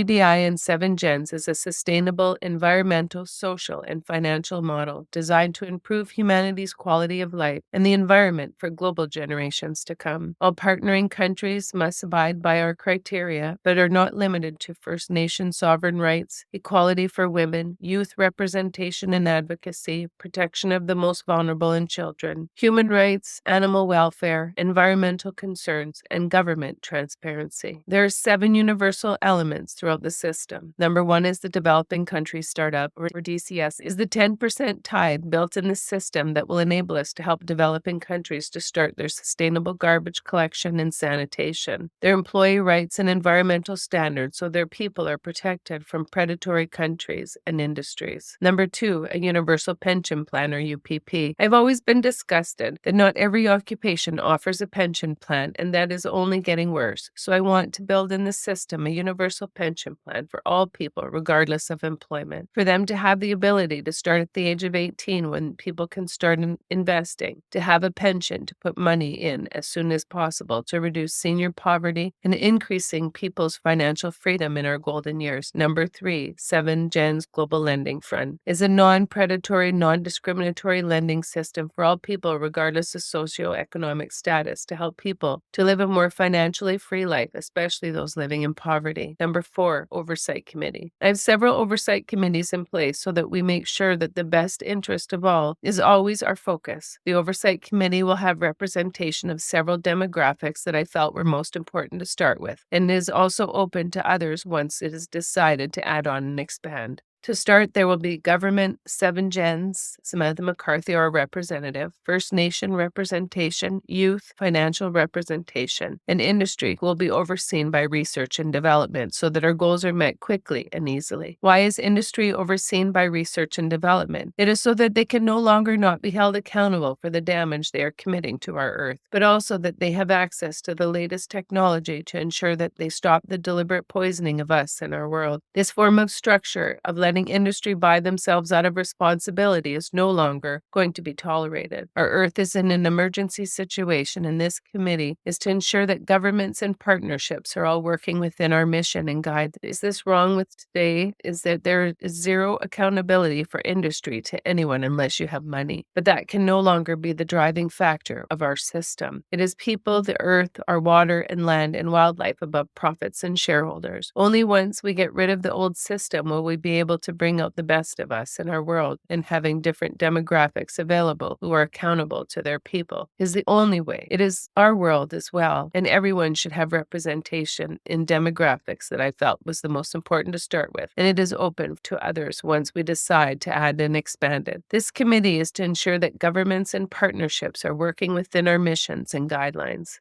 GGDI and 7Gens is a sustainable environmental, social, and financial model designed to improve humanity's quality of life and the environment for global generations to come. All partnering countries must abide by our criteria, but are not limited to First Nation sovereign rights, equality for women, youth representation and advocacy, protection of the most vulnerable and children, human rights, animal welfare, environmental concerns, and government transparency. There are 7 universal elements throughout the system. Number 1 is the Developing Country Startup, or DCS, is the 10% tithe built in the system that will enable us to help developing countries to start their sustainable garbage collection and sanitation, their employee rights and environmental standards so their people are protected from predatory countries and industries. Number 2, a Universal Pension Plan, or UPP. I've always been disgusted that not every occupation offers a pension plan, and that is only getting worse. So I want to build in the system a universal pension plan for all people, regardless of employment, for them to have the ability to start at the age of 18 when people can start investing, to have a pension to put money in as soon as possible to reduce senior poverty and increasing people's financial freedom in our golden years. Number 3, 7Gens Global Lending Fund is a non-predatory, non-discriminatory lending system for all people, regardless of socioeconomic status, to help people to live a more financially free life, especially those living in poverty. Number 4, Oversight Committee. I have several oversight committees in place so that we make sure that the best interest of all is always our focus. The Oversight Committee will have representation of several demographics that I felt were most important to start with, and is also open to others once it is decided to add on and expand. To start, there will be government, 7Gens, Samantha McCarthy, our representative, First Nation representation, youth, financial representation, and industry will be overseen by research and development so that our goals are met quickly and easily. Why is industry overseen by research and development? It is so that they can no longer not be held accountable for the damage they are committing to our earth, but also that they have access to the latest technology to ensure that they stop the deliberate poisoning of us and our world. This form of structure of letting industry buy themselves out of responsibility is no longer going to be tolerated. Our earth is in an emergency situation, and this committee is to ensure that governments and partnerships are all working within our mission and guide. Is this wrong with today? Is that there is zero accountability for industry to anyone unless you have money. But that can no longer be the driving factor of our system. It is people, the earth, our water and land and wildlife above profits and shareholders. Only once we get rid of the old system will we be able to bring out the best of us in our world, and having different demographics available who are accountable to their people is the only way. It is our world as well, and everyone should have representation in demographics that I felt was the most important to start with, and it is open to others once we decide to add and expand it. This committee is to ensure that governments and partnerships are working within our missions and guidelines.